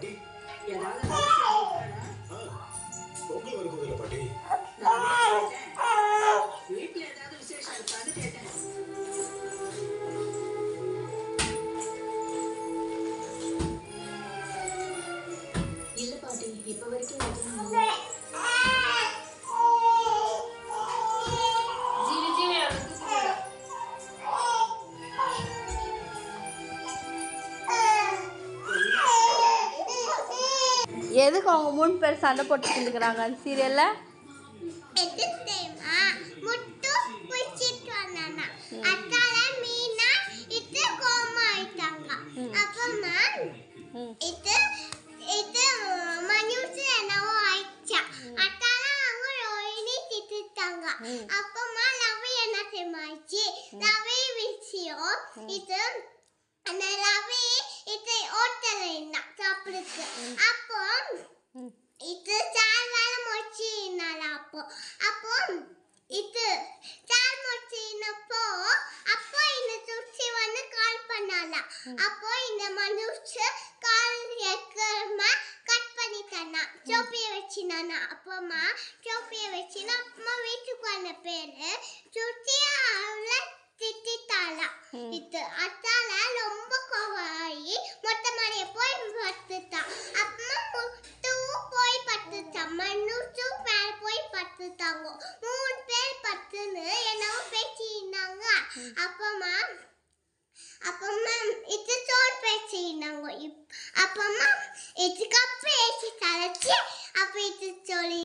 பாட்டி ஏதாவது அவசியம் இருக்காடா? பொங்கல் வரப்போதில்ல பாட்டி. நான் கேட்டேன். வீட்டுல ஏதாவது விசேஷம் இருக்கான்னு கேட்டேன். இல்ல பாட்டி, இப்ப வரைக்கும் எதுவும் இல்ல. ஜீவி ஜீவி அவளை தூக்கி போடு. எதுக்கு அவங்க 3 பேர் சண்டை போட்டு இருக்கிறாங்க அந்த சீரியல்ல? அப்பமா லவ் என்ன தெரியுமாச்சு? லவ் விஷயம் இது அந்த லவ் இது ஹோட்டல்ல என்ன சாப்பிடுது. அப்போ இது சாயங்கால முடிச்சினால அப்போ இது சால் முடிச்சினப்போ அப்போ இந்த சுச்சி வந்து கால் பண்ணால. அப்போ இந்த மனுஷ கால் ஏக்கமா கட் பண்ணிட்டானா, சோப்பியை வச்சினானா. அப்பமா சோப்பியை வச்சினா அப்பமா வீட்டுக்கு வந்த பேரு சுச்சி அவளை திட்டாளா. இது அத்தா